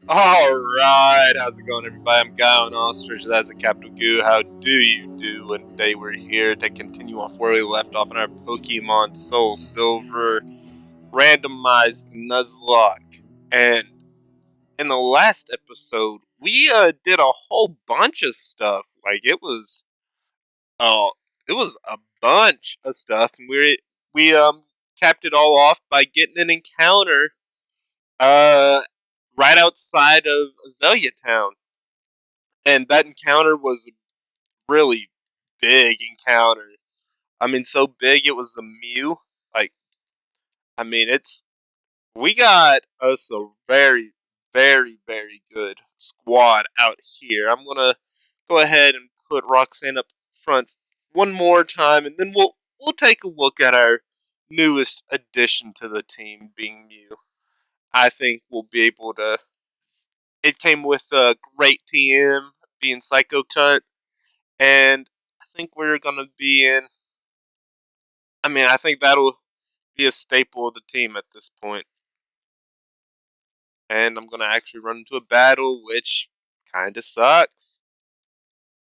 Alright, how's it going, everybody? I'm Guy on Ostrich, that's a capital Goo. How do you do? And today we're here to continue off where we left off in our Pokemon SoulSilver randomized Nuzlocke. And in the last episode, we did a whole bunch of stuff. Like uh, it was a bunch of stuff, and we capped it all off by getting an encounter uh right outside of Azalea Town. And that encounter was a really big encounter. I mean, so big it was a Mew. Like, I mean, we got us a very, very, very good squad out here. I'm gonna go ahead and put Roxanne up front one more time, and then we'll take a look at our newest addition to the team, being Mew. I think we'll be able to. It came with a great TM being Psycho Cut, and I think we're gonna be in. I mean, I think that'll be a staple of the team at this point. And I'm gonna actually run into a battle, which kind of sucks.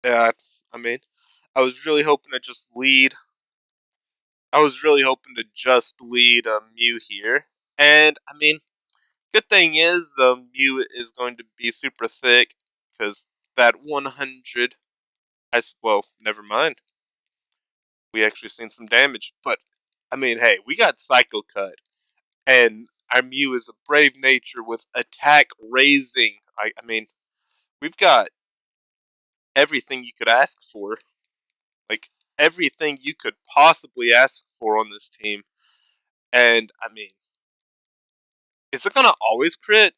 Yeah, I mean, I was really hoping to just lead. I was really hoping to just lead Mew here, and I mean, good thing is Mew is going to be super thick because that 100. Well, never mind. We actually seen some damage, but I mean, hey, we got Psycho Cut. And our Mew is a brave nature with attack raising. I mean, we've got everything you could ask for. Like, everything you could possibly ask for on this team. And, I mean, is it gonna always crit?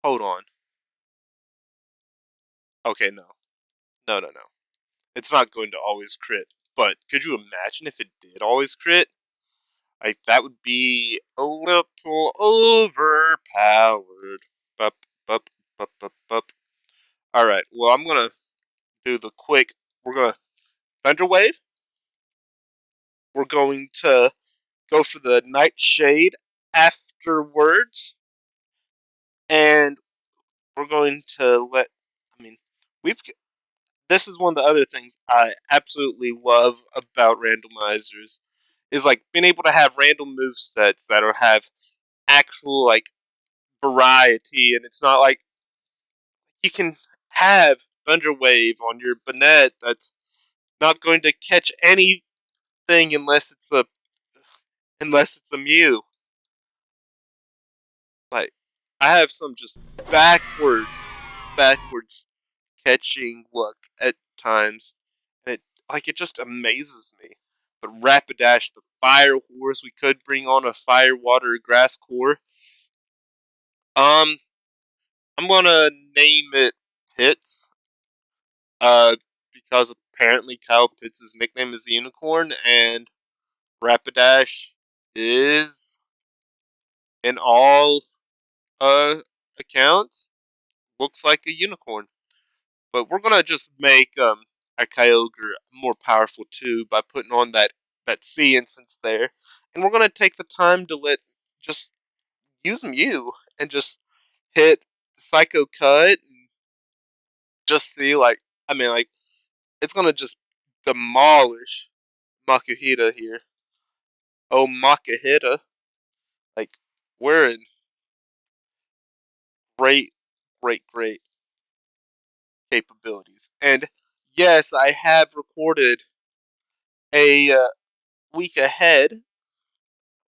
Hold on. Okay, no. No, no, no. It's not going to always crit. But could you imagine if it did always crit? Like, that would be a little overpowered. Bup, bup, bup, bup, bup. Alright, well, I'm gonna do the quick. We're gonna Thunder Wave. We're going to go for the Nightshade afterwards, and we're going to let. I mean, we've. This is one of the other things I absolutely love about randomizers is like being able to have random move sets that are have actual like variety, and it's not like you can have Thunder Wave on your Banette that's not going to catch anything unless it's a Mew. Like, I have some just backwards catching luck at times, and it just amazes me. But Rapidash, the fire horse, we could bring on a fire, water, grass core. Um, I'm gonna name it Pitts. Because apparently Kyle Pitts' nickname is the Unicorn, and Rapidash is in all uh accounts looks like a unicorn. But we're gonna just make our Kyogre more powerful too by putting on that C instance there, and we're gonna take the time to just use Mew and just hit Psycho Cut and just see like it's gonna just demolish Makuhita here. Oh Makuhita, like we're in great, great capabilities, and yes, I have recorded a week ahead.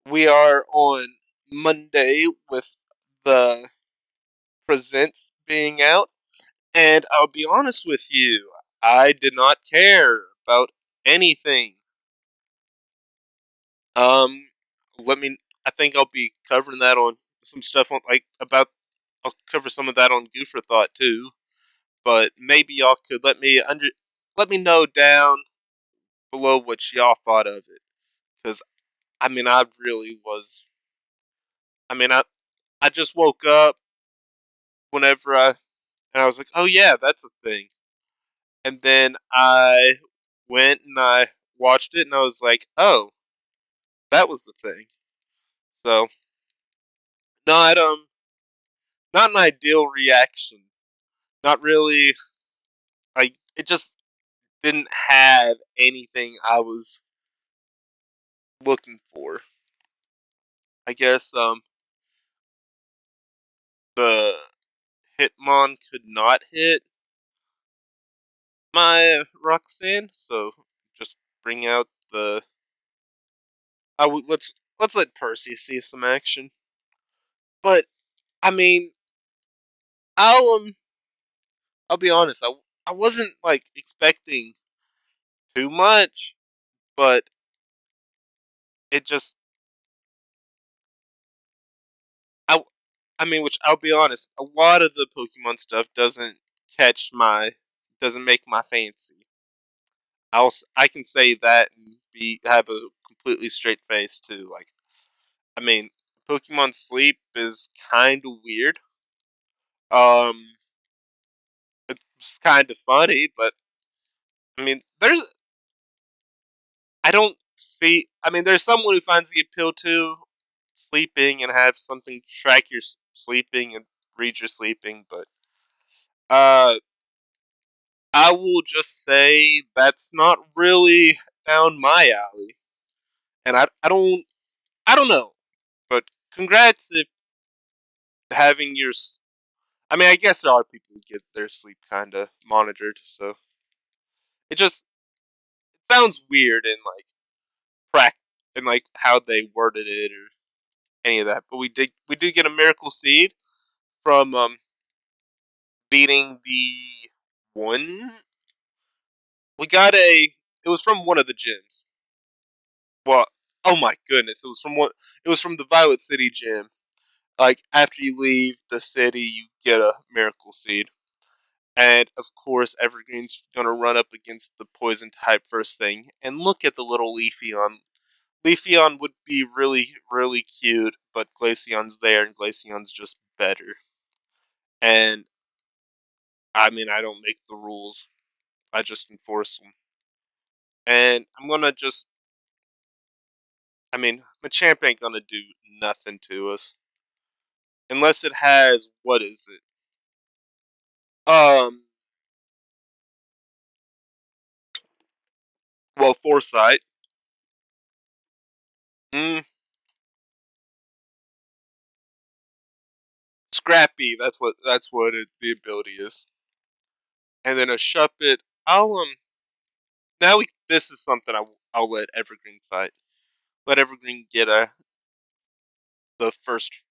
We are on Monday with the presents being out, and I'll be honest with you, I did not care about anything. Um, let me. I think I'll be covering that on some stuff on like about. I'll cover some of that on Goofer Thought too, but maybe y'all could let me know down below what y'all thought of it, because I mean I really was. I mean I just woke up whenever I was like, oh yeah, that's a thing. And then I went and I watched it and I was like, oh, that was the thing. So not not an ideal reaction. Not really. It just didn't have anything I was looking for. I guess the Hitmon could not hit my Roxanne, so just bring out the. Let's let Percy see some action. But I mean, I'll um, I'll be honest. I wasn't like expecting too much, but it just I I mean, which I'll be honest, a lot of the Pokemon stuff doesn't make my fancy. I can say that and be have a completely straight face too. Like, I mean, Pokemon Sleep is kind of weird. Um, it's kind of funny, but I mean, I don't see. I mean, there's someone who finds the appeal to sleeping and have something track your sleeping and read your sleeping, but uh, I will just say that's not really down my alley, and I don't know, but congrats if having your. I mean, I guess there are people who get their sleep kind of monitored, so it just sounds weird and like prac and like how they worded it or any of that. But we did get a miracle seed from beating the one. We got a. It was from one of the gyms. Well, oh my goodness, it was from one. It was from the Violet City gym. Like after you leave the city, you get a miracle seed, and of course, Evergreen's gonna run up against the poison type first thing. And look at the little Leafeon. Leafeon would be really, really cute, but Glaceon's there, and Glaceon's just better. And I mean, I don't make the rules; I just enforce them. And I'm gonna just. I mean, Machamp ain't gonna do nothing to us unless it has what is it? Um, well, Foresight. Mm, Scrappy. That's what the ability is. And then a Shuppet. I'll Now this is something I'll let Evergreen fight. Let Evergreen get the first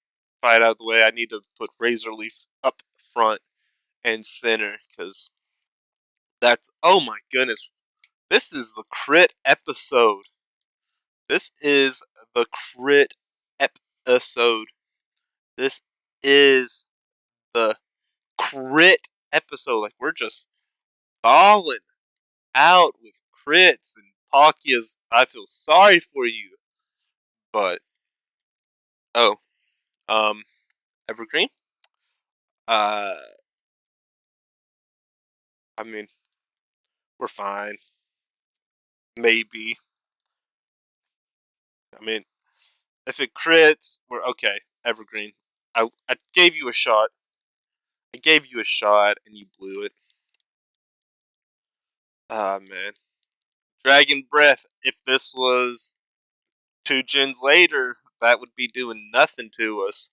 fight out of the way. I need to put Razor Leaf up front and center because that's oh my goodness. This is the crit episode. This is the crit episode. This is the crit episode. Like we're just balling out with crits and Palkia's. I feel sorry for you, but oh, um, Evergreen. Uh, I mean, we're fine. Maybe. I mean, if it crits, we're okay. Evergreen. I gave you a shot. I gave you a shot, and you blew it. Ah man. Dragon Breath. If this was two gens later, that would be doing nothing to us.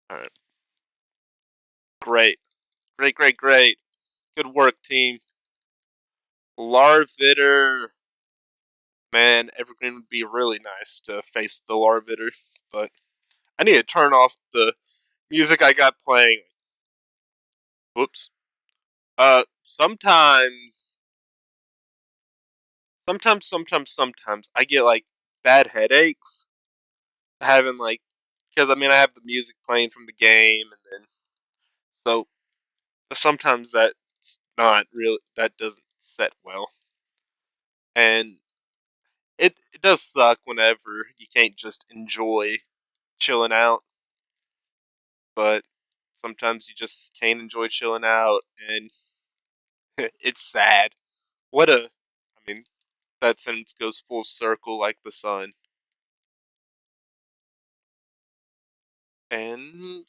All right. Great. Great, great, great. Good work, team. Larvitter. Man, Evergreen would be really nice to face the Larvitter, but I need to turn off the music I got playing. Whoops. Sometimes I get like bad headaches having like because I mean I have the music playing from the game and then so sometimes that's not really that doesn't set well and it does suck whenever you can't just enjoy chilling out, but sometimes you just can't enjoy chilling out and it's sad. I mean that sentence goes full circle like the sun. And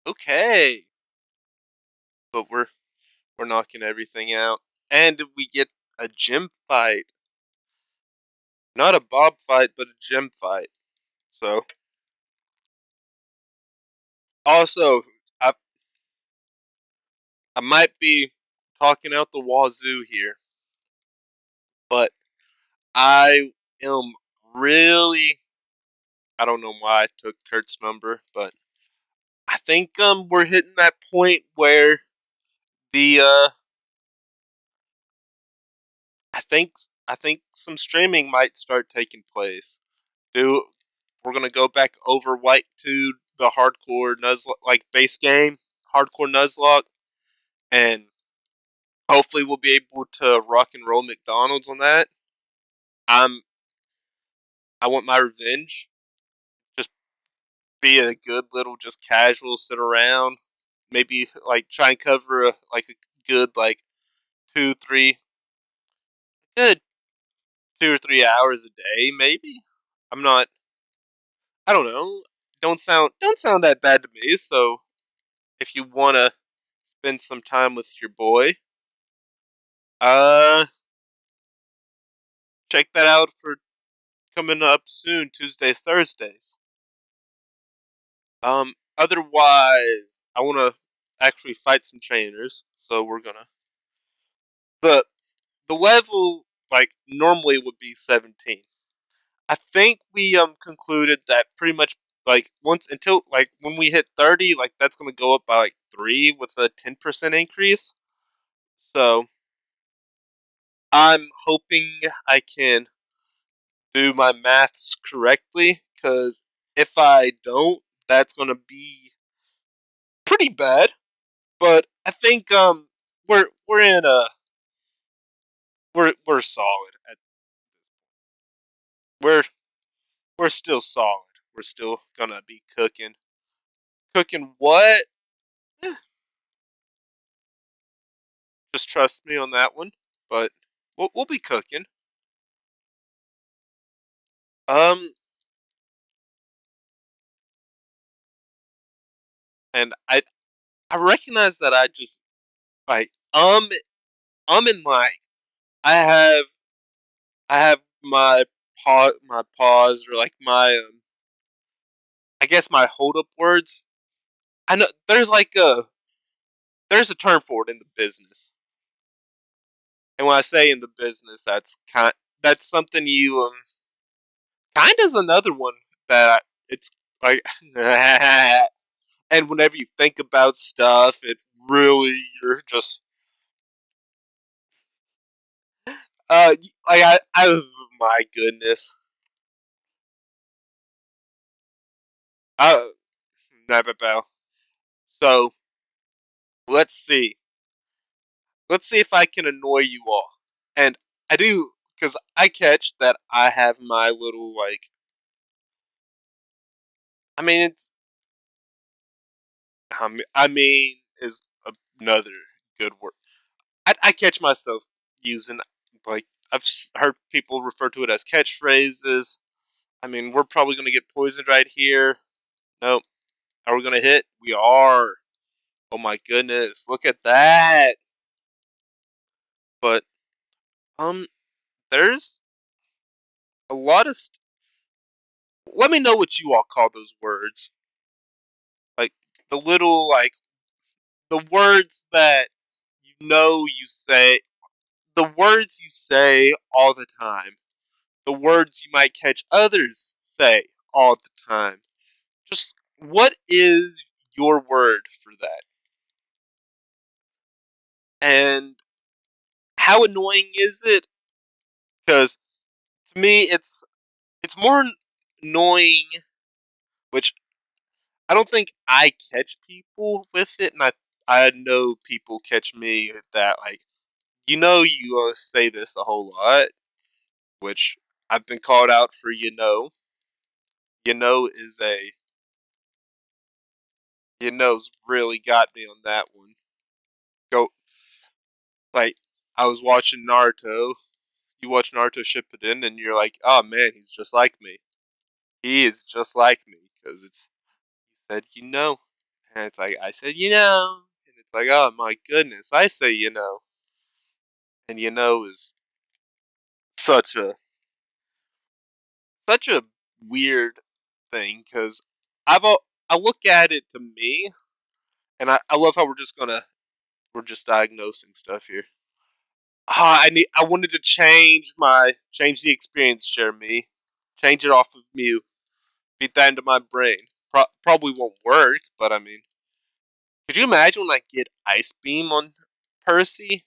okay, but we're knocking everything out, and we get a gym fight, not a bob fight, but a gym fight. So also, I I might be talking out the wazoo here, but I am really, I don't know why I took Kurt's number, but I think we're hitting that point where the I think I think some streaming might start taking place. Do We're gonna go back over white to the hardcore Nuzlocke, like base game, hardcore Nuzlocke, and hopefully we'll be able to rock and roll McDonald's on that. I'm I want my revenge. Just be a good little, just casual, sit around, maybe like try and cover like a good like two, three, good 2 or 3 hours a day, maybe. I'm not. I don't know. Don't sound that bad to me. So if you wanna spend some time with your boy, uh, check that out for coming up soon, Tuesdays, Thursdays. Otherwise, I wanna actually fight some trainers, so we're gonna the the level like normally would be 17. I think we concluded that pretty much like once until like when we hit 30, like that's gonna go up by like 3 with a 10% increase. So I'm hoping I can do my maths correctly, because if I don't, that's gonna be pretty bad. But I think we're in a we're solid. We're we're still solid. We're still gonna be cooking. Cooking what? Eh, just trust me on that one. But we'll be cooking. Um, and I recognize that I just like in like I have I have my pause, or like my I guess my hold up words. I know there's a term for it in the business, and when I say in the business, that's something you kind of is another one that it's like, and whenever you think about stuff, it really you're just like I my goodness, uh never bow. So let's see, if I can annoy you all, and I do because I catch that I have my little like. I mean, I mean is another good word. I catch myself using like heard people refer to it as catchphrases. I mean, we're probably gonna get poisoned right here. Nope. Are we gonna hit? We are. Oh my goodness! Look at that. But um, there's a lot of. Let me know what you all call those words. Like the little like the words that you say. The words you say all the time. The words you might catch others say all the time. Just what is your word for that? And how annoying is it? Because to me, it's more annoying, which I don't think I catch people with it, and I know people catch me with that. Like you say this a whole lot, which I've been called out for. Is a really got me on that one. Go like I was watching Naruto. You watch Naruto Shippuden, and you're like, oh man, he's just like me. He is just like me because said, and it's like, I said, and it's like, oh my goodness, I say, and is such a such a weird thing because I look at it to me, and I love how we're just diagnosing stuff here. I wanted to change the experience, Jeremy. Change it off of Mew. Beat that into my brain. Probably won't work, but I mean, could you imagine when I get Ice Beam on Percy?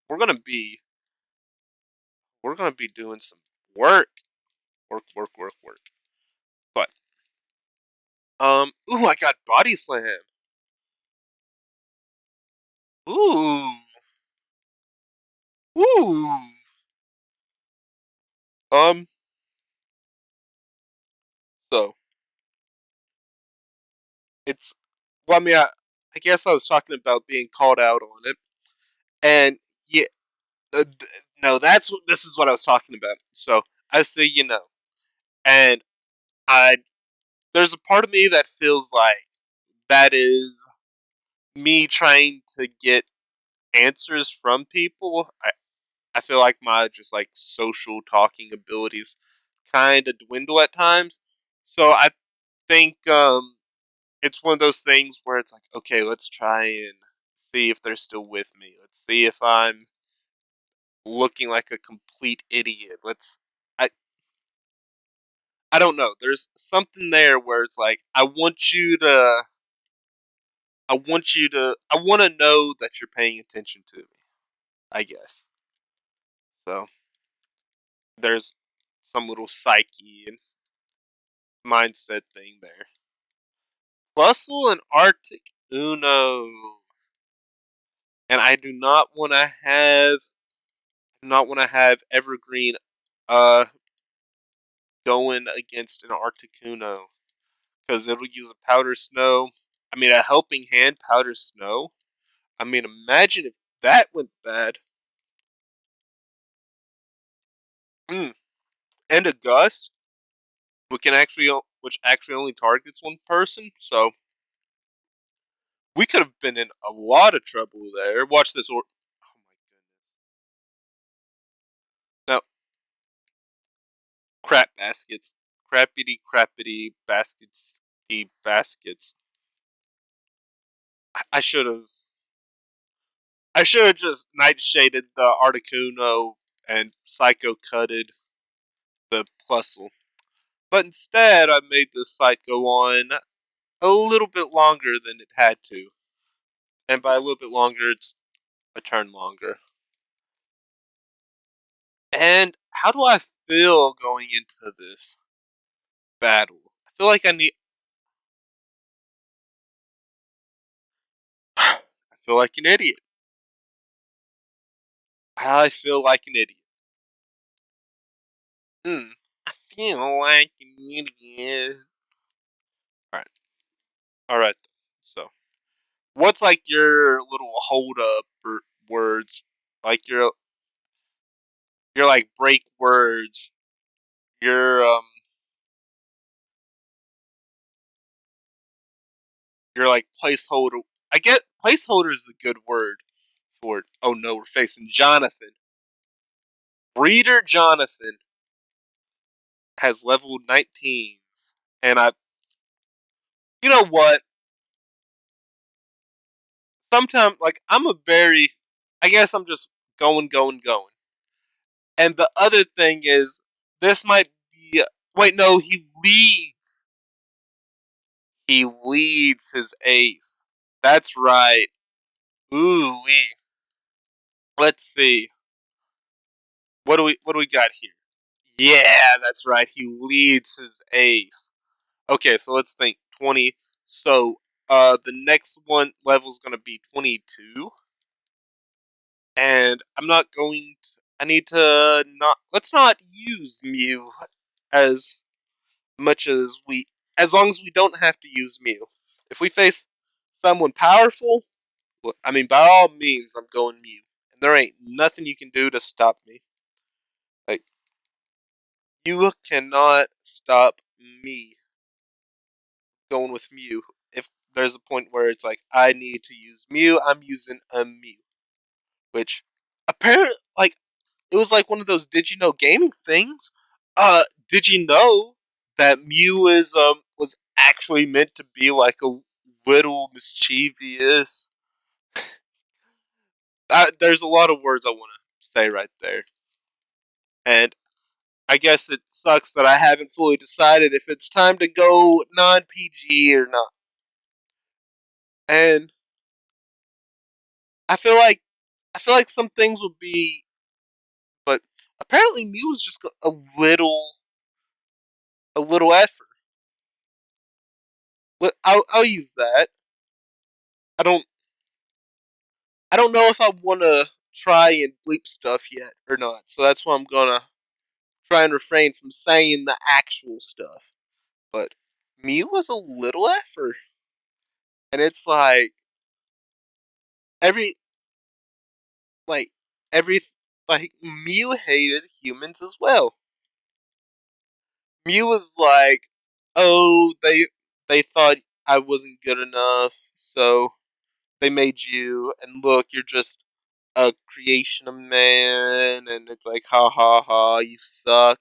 We're gonna be we're gonna be doing some work, work. But ooh, I got Body Slam. Ooh, ooh. Um, so it's well, I mean, I guess I was talking about being called out on it, and yeah, no, this is what I was talking about. So I say, and I there's a part of me that feels like that is me trying to get answers from people. I feel like my just like social talking abilities kind of dwindle at times. So I think it's one of those things where it's like, okay, let's try and see if they're still with me. Let's see if I'm looking like a complete idiot. I I don't know. There's something there where it's like I want to know that you're paying attention to me, I guess. So there's some little psyche and mindset thing there. Bustle and Arctic Uno. And I do not want to have Evergreen uh going against an Articuno because it'll use a Powder Snow. I mean, a Helping Hand Powder Snow. I mean, imagine if that went bad. Mm. And a Gust, which actually only targets one person. So we could have been in a lot of trouble there. Watch this. Oh my goodness. Now, crap baskets, crappity baskets. I should have. I should have just nightshaded the Articuno and psycho cutted the Plusle. But instead, I made this fight go on a little bit longer than it had to. And by a little bit longer, it's a turn longer. And how do I feel going into this battle? I feel like I feel like an idiot. I feel like an idiot. I feel like an idiot. Alright. Alright. So, what's like your little hold up or words? Like your like break words. Your your like placeholder. I get placeholder is a good word for it. Oh no, we're facing Jonathan. Breeder Jonathan has level 19s. And you know what? Sometimes, like, I guess I'm just going. And the other thing is, this might be, wait, no, he leads his ace. That's right. Ooh, let's see. What do we got here? Yeah, that's right. He leads his ace. Okay, so let's think. 20. So, the next one level is going to be 22. And I'm not going to, I need to not, let's not use Mew as much as long as we don't have to use Mew. If we face someone powerful, I mean, by all means, I'm going Mew. And there ain't nothing you can do to stop me. Like, you cannot stop me going with Mew. there's a point where it's like I need to use Mew. I'm using a Mew, which apparently like it was like one of those did you know gaming things. Did you know that Mew is was actually meant to be like a little mischievous? There's a lot of words I want to say right there, and I guess it sucks that I haven't fully decided if it's time to go non PG or not. And I feel like some things would be, but apparently Mew is just a little effort. I'll use that. I don't I don't know if I want to try and bleep stuff yet or not. So that's why I'm gonna try and refrain from saying the actual stuff. But Mew was a little effort, and it's every like every like Mew hated humans as well. Mew was like, "Oh, they thought I wasn't good enough, so they made you, and look, you're just a creation of man, and it's like, ha ha ha, you suck."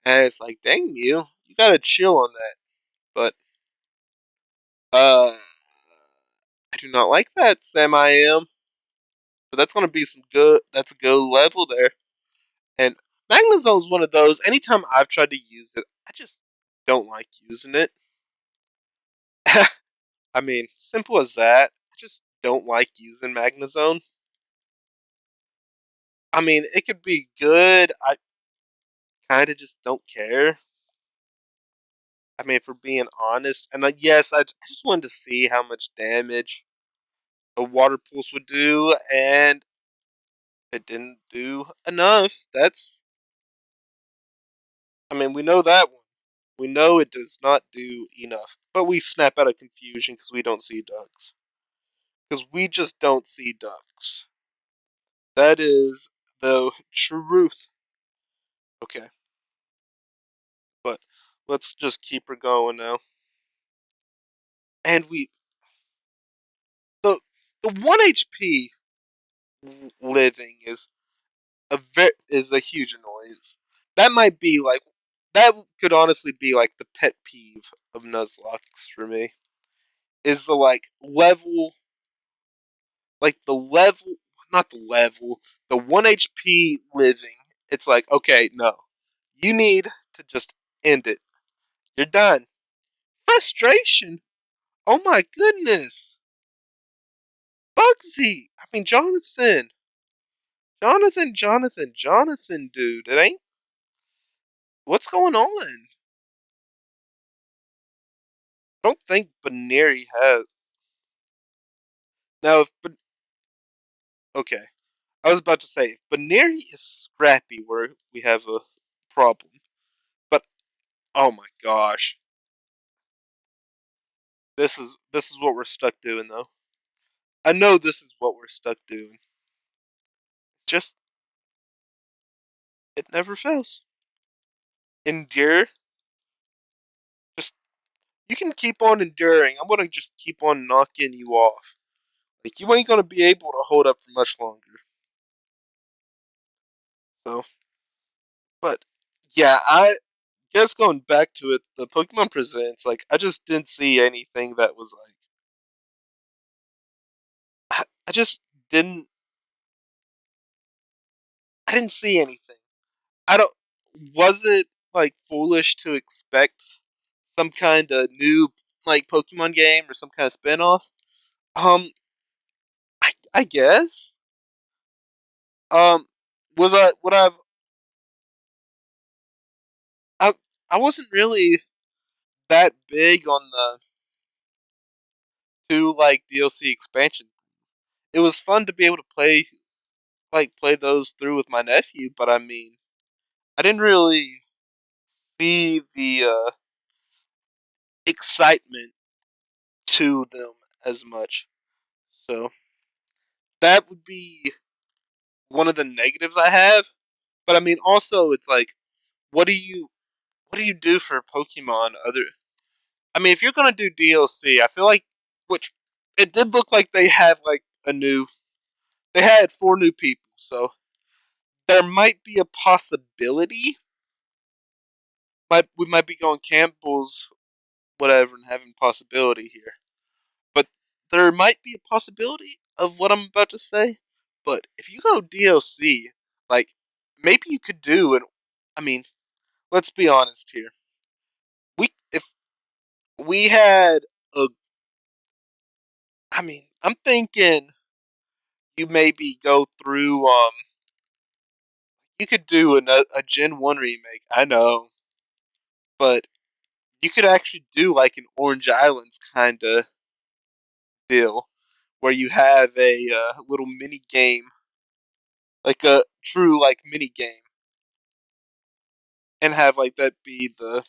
And it's like, dang you gotta chill on that. But I do not like that, Sam. I am, but that's gonna be some good. That's a good level there. And Magnezone is one of those. Anytime I've tried to use it, I just don't like using it. I mean, simple as that. I just don't like using Magnezone. I mean, it could be good. I kind of just don't care. I mean, if we're being honest, and yes, I just wanted to see how much damage a water pulse would do, and it didn't do enough. I mean, we know that one. We know it does not do enough, but we snap out of confusion because we don't see ducks. Because we just don't see ducks. That is the truth. Okay, but let's just keep her going now. And the the 1 HP living is a huge annoyance. That might be like that could honestly be like the pet peeve of Nuzlocke for me. Is the level, not the level, the 1 HP living. It's like, okay, no. You need to just end it. You're done. Frustration. Oh my goodness. Bugsy. I mean, Jonathan. Jonathan, dude. It ain't. What's going on? I don't think Baneri has. Now, okay. I was about to say, if Baneri is scrappy, we have a problem. But, oh my gosh. This is what we're stuck doing, though. I know this is what we're stuck doing. Just, it never fails. Endure. Just, you can keep on enduring. I'm gonna just keep on knocking you off. Like, you ain't gonna be able to hold up for much longer. So, but, yeah, I guess going back to it, the Pokemon Presents, like, I just didn't see anything that was like, I just didn't, I didn't see anything. I don't, was it, like, foolish to expect some kind of new, like, Pokemon game or some kind of spin-off? Um, I guess. Um, would I, I wasn't really that big on the two, like, DLC expansion. It was fun to be able to play those through with my nephew, but I mean, I didn't really see the excitement to them as much. So that would be one of the negatives I have. But I mean, also it's like, what do you do for Pokemon other? I mean, if you're gonna do DLC, I feel like which it did look like they had like a new. They had 4 new people, so there might be a possibility. We might be going Campbell's, whatever, and having possibility here. But there might be a possibility of what I'm about to say. But if you go DLC, like maybe you could do an. I mean, let's be honest here. If we had a. I mean, I'm thinking you maybe go through. You could do a Gen 1 remake. I know, but you could actually do like an Orange Islands kind of deal where you have a little mini game, like a true like mini game, and have like that be the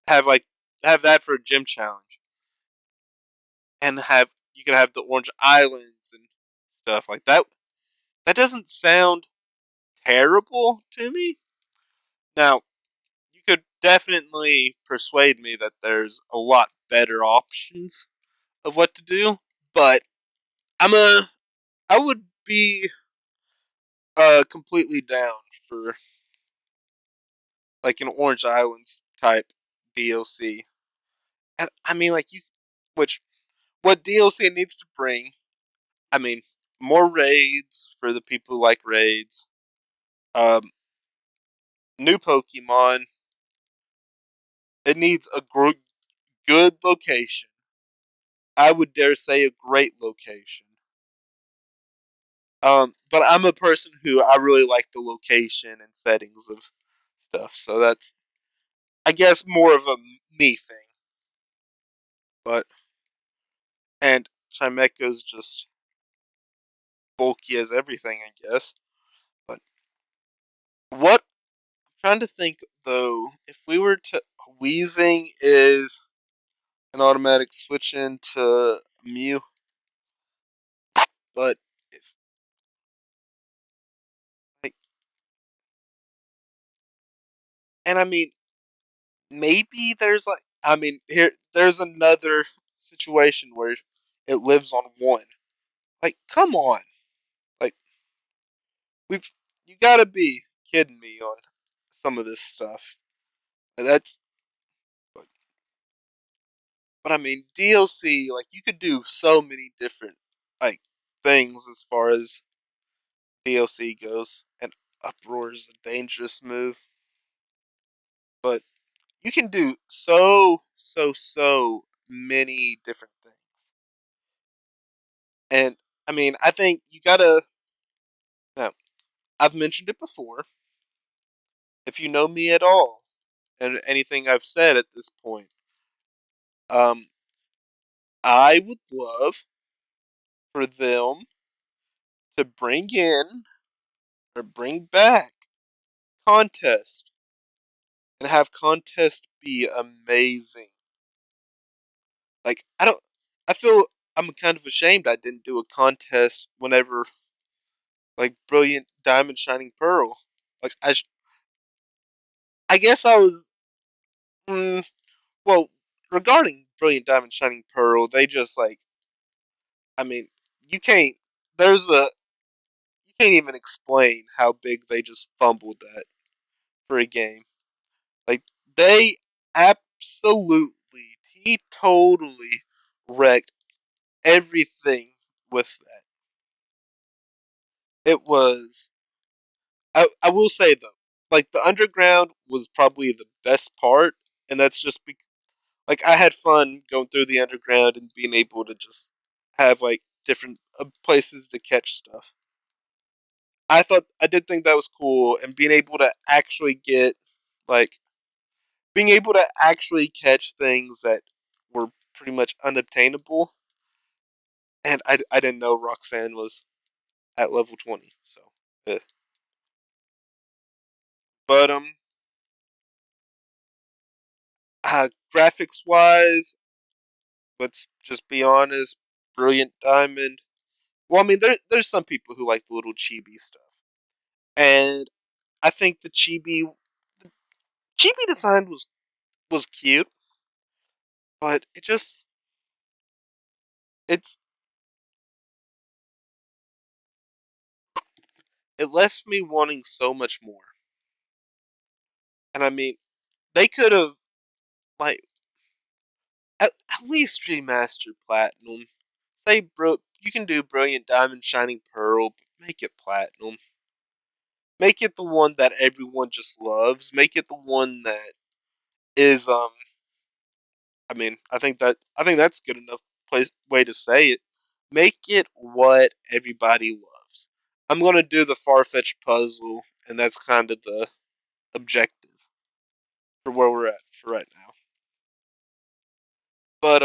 have like have that for a gym challenge, and have you can have the Orange Islands and stuff like that. That doesn't sound terrible to me. Now, you could definitely persuade me that there's a lot better options of what to do, but I would be completely down for like an Orange Islands type DLC. And I mean like you which what DLC it needs to bring, I mean, more raids for the people who like raids. Um New Pokemon. It needs a good location. I would dare say a great location. But I'm a person who I really like the location and settings of stuff, so that's I guess more of a me thing. But and Chimeco's just bulky as everything, I guess. But what I'm trying to think though, if we were to wheezing is an automatic switch into Mew, but if like, and I mean maybe there's like I mean here there's another situation where it lives on one. Like come on, like we've you gotta be kidding me on some of this stuff. That's but I mean DLC like you could do so many different like things as far as DLC goes, and Uproar is a dangerous move, but you can do so many different things. And I mean, I think you gotta. Now, I've mentioned it before. If you know me at all, and anything I've said at this point, um, I would love for them to bring in or bring back contest and have contest be amazing. Like I don't, I feel I'm kind of ashamed I didn't do a contest whenever like Brilliant Diamond Shining Pearl. Like I guess I was. Mm, well, regarding Brilliant Diamond Shining Pearl, they just like I mean you can't. There's a you can't even explain how big they just fumbled that for a game. Like they absolutely, he totally wrecked everything with that. It was. I will say though, like the underground was probably the best part, and that's just like I had fun going through the underground and being able to just have like different places to catch stuff. I did think that was cool, and being able to actually get like being able to actually catch things that were pretty much unobtainable. And I didn't know Roxanne was at level 20, so. eh. But graphics wise, let's just be honest, Brilliant Diamond. Well, I mean, there's some people who like the little chibi stuff, and I think the chibi design was cute, but it just it's it left me wanting so much more. And I mean, they could have like at least remastered Platinum. Say, bro, you can do Brilliant Diamond, Shining Pearl, but make it Platinum. Make it the one that everyone just loves. Make it the one that is I think that's good enough way to say it. Make it what everybody loves. I'm gonna do the far-fetched puzzle, and that's kind of the objective for where we're at for right now. But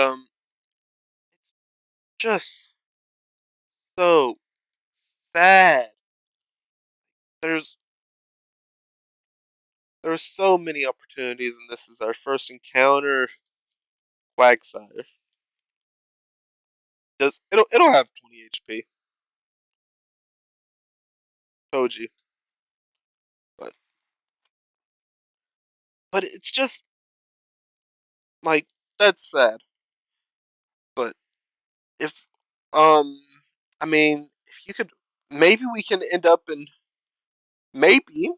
just so sad. There's there's so many opportunities, and this is our first encounter. Quagsire. Does it'll have 20 HP. Told you, but it's just like that's sad. But if um, I mean, if you could, maybe we can end up in maybe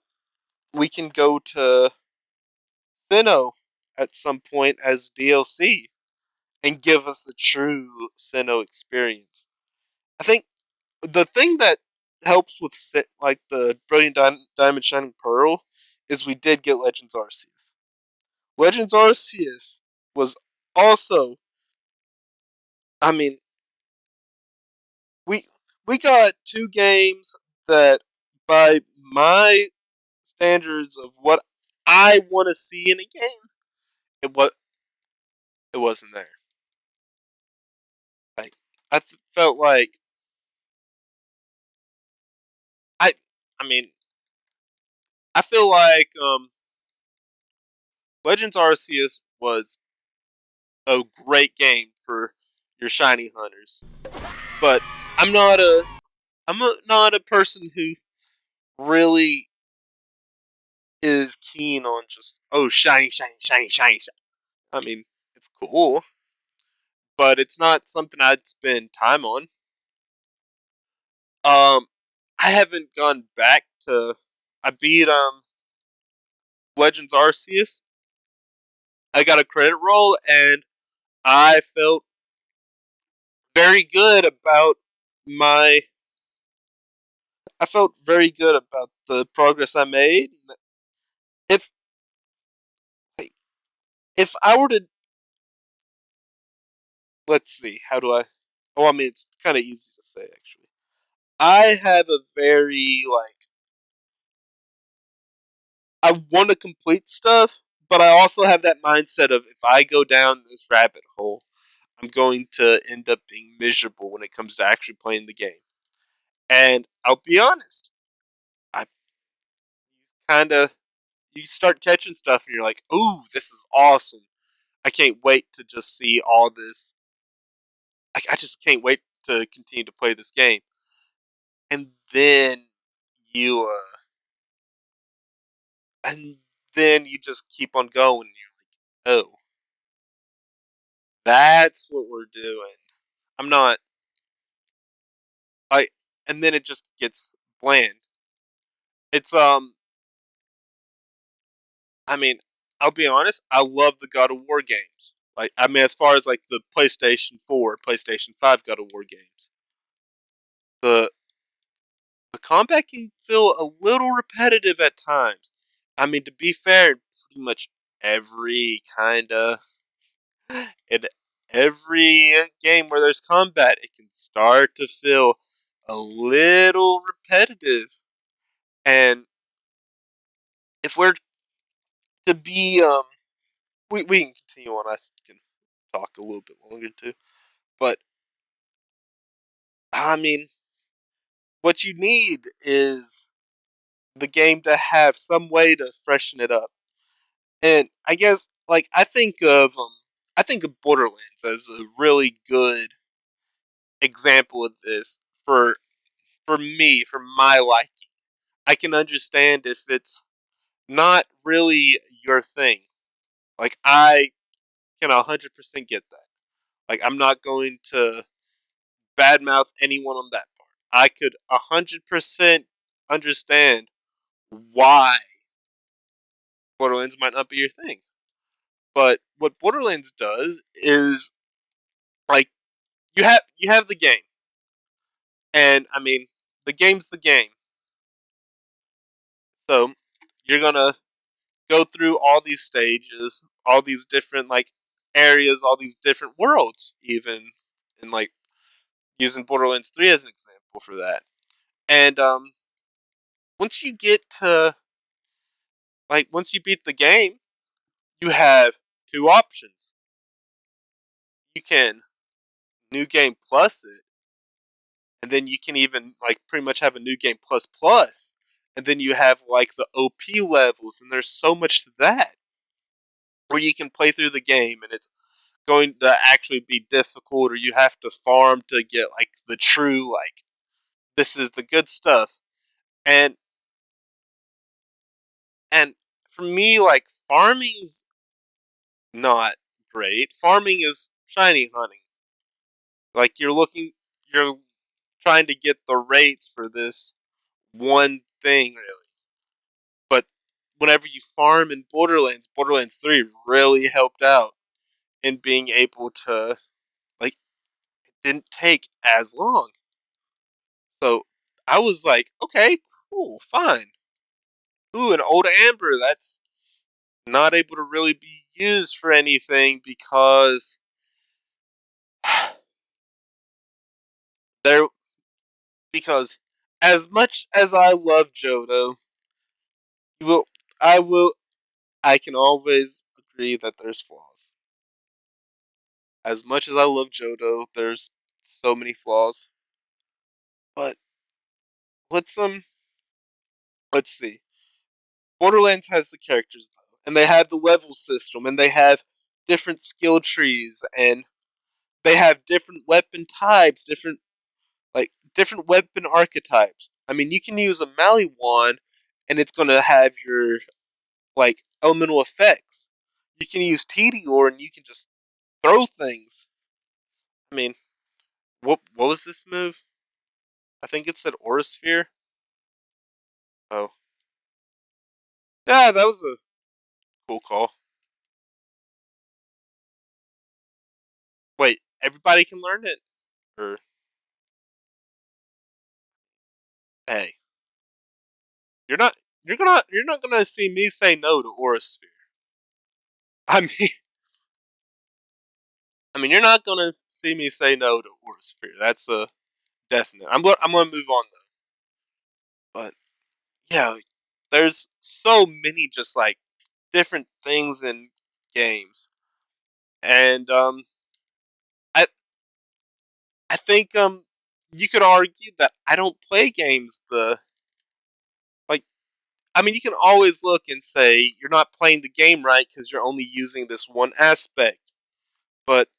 we can go to Sinnoh at some point as DLC and give us a true Sinnoh experience. I think the thing that helps with like the Brilliant Diamond Shining Pearl is we did get Legends Arceus. Legends Arceus was also, I mean, we we got two games that, by my standards of what I want to see in a game, it was it wasn't there. Like felt like I I mean I feel like Legends Arceus was a great game for your shiny hunters, but I'm not a not a person who really is keen on just shiny shiny shiny shiny shiny. I mean, it's cool, but it's not something I'd spend time on. Um, I haven't gone back to. I beat Legends Arceus. I got a credit roll, and I felt very good about my. I felt very good about the progress I made. If if I were to, let's see, how do I? Oh, I mean, it's kind of easy to say actually. I have a very like I want to complete stuff, but I also have that mindset of if I go down this rabbit hole, I'm going to end up being miserable when it comes to actually playing the game. And I'll be honest, I kind of you start catching stuff and you're like, "Ooh, this is awesome! I can't wait to just see all this. I just can't wait to continue to play this game." And then you, and then you just keep on going. And you're like, "Oh, that's what we're doing." I'm not I and then it just gets bland. It's I mean, I'll be honest, I love the God of War games. Like I mean as far as like the PlayStation 4, PlayStation 5 God of War games. The the combat can feel a little repetitive at times. I mean to be fair, pretty much every kind of in every game where there's combat, it can start to feel a little repetitive. And if we're to be we can continue on. I can talk a little bit longer too. But I mean, what you need is the game to have some way to freshen it up. And I guess like I think of Borderlands as a really good example of this for me, for my liking. I can understand if it's not really your thing. Like I can 100% get that. Like I'm not going to badmouth anyone on that part. I could 100% understand why Borderlands might not be your thing. But what Borderlands does is, like, you have the game, and I mean, the game's the game. So you're gonna go through all these stages, all these different like areas, all these different worlds, even in like using Borderlands 3 as an example for that. And once you get to once you beat the game, you have two options. You can new game plus it, and then you can even like pretty much have a new game plus plus, and then you have like the OP levels, and there's so much to that where you can play through the game, and it's going to actually be difficult, or you have to farm to get like the true like this is the good stuff, and and for me like farming's not great. Farming is shiny hunting. Like you're trying to get the rates for this one thing, really. But whenever you farm in Borderlands 3 really helped out in being able to, like, it didn't take as long. So I was like, okay, cool, fine. Ooh, an old amber, that's not able to really be used for anything because there, because as much as I love Johto, will, I will, I can always agree that there's flaws. As much as I love Johto, there's so many flaws. But let's let's see. Borderlands has the characters though, and they have the level system, and they have different skill trees, and they have different weapon types, different weapon archetypes. I mean, you can use a Mali wand, and it's gonna have your like elemental effects. You can use Tediore, and you can just throw things. I mean, what was this move? I think it said Aura Sphere. Oh, yeah, that was a cool call. Wait, everybody can learn it, or hey, you're not gonna see me say no to Aura Sphere. I mean, you're not gonna see me say no to Aura Sphere. That's a definite. I'm gonna move on though. But yeah, like, there's so many just like different things in games, and I I think you could argue that I don't play games the like. I mean, you can always look and say you're not playing the game right because you're only using this one aspect, but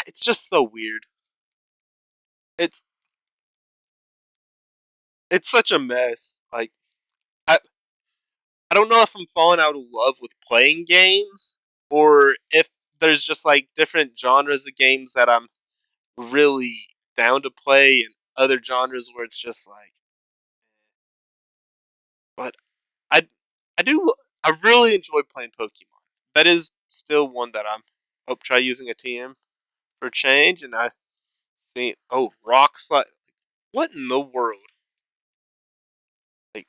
it's just so weird. It's it's such a mess. Like I I don't know if I'm falling out of love with playing games or if there's just like different genres of games that I'm really down to play and other genres where it's just like but I I do I really enjoy playing Pokemon. That is still one that I'm hope try using a TM for change and I see rock slide. What in the world? Like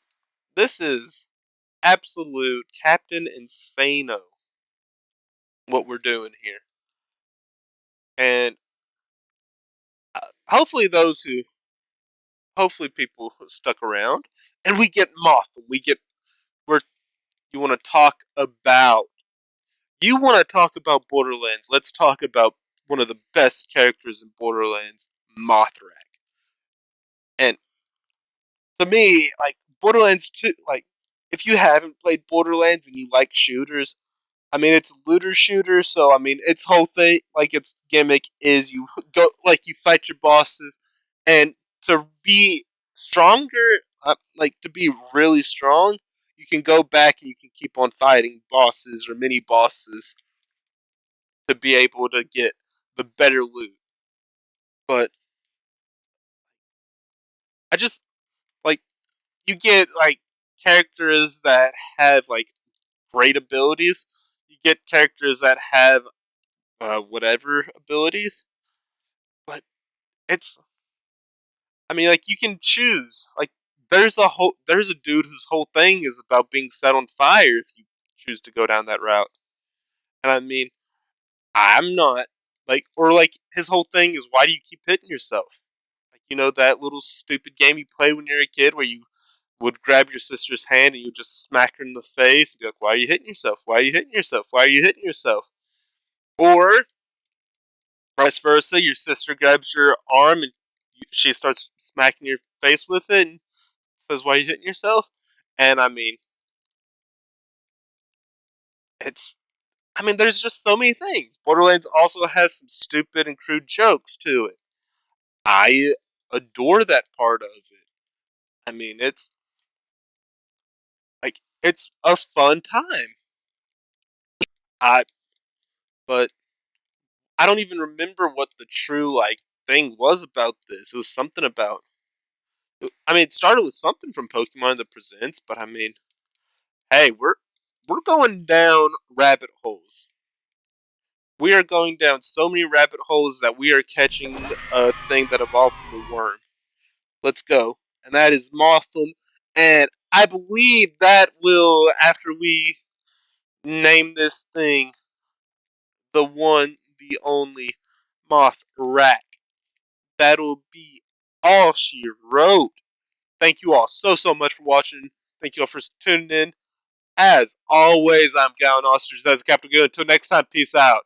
this is absolute Captain Insano what we're doing here. And hopefully hopefully people who stuck around and we get Moth. Where you want to talk about Borderlands. Let's talk about one of the best characters in Borderlands, Mothrak. And to me, like Borderlands 2, like if you haven't played Borderlands and you like shooters, I mean, it's a looter shooter, so I mean, its whole thing, like its gimmick, is you go like you fight your bosses, and to be stronger, like to be really strong, you can go back and you can keep on fighting bosses or mini bosses to be able to get the better loot. But I just like you get like characters that have like great abilities. You get characters that have whatever abilities, but it's I mean like you can choose. Like there's a dude whose whole thing is about being set on fire if you choose to go down that route. And I mean, I'm not like or like his whole thing is why do you keep hitting yourself? Like you know that little stupid game you played when you were a kid where you would grab your sister's hand and you would just smack her in the face and be like, "Why are you hitting yourself? Why are you hitting yourself? Why are you hitting yourself?" Or vice versa, your sister grabs your arm and she starts smacking your face with it and says, "Why are you hitting yourself?" And I mean, it's I mean, there's just so many things. Borderlands also has some stupid and crude jokes to it. I adore that part of it. I mean, it's a fun time. I but I don't even remember what the true like thing was about this. It was something about. I mean, it started with something from Pokemon that presents, but I mean, hey, we're going down rabbit holes. We are going down so many rabbit holes that we are catching a thing that evolved from a worm. Let's go, and that is Mothim, and I believe that will after we name this thing the one, the only Moth Rack. That'll be all she wrote. Thank you all so much for watching. Thank you all for tuning in. As always, I'm Gowan Ostrich. That's Captain Good. Until next time, peace out.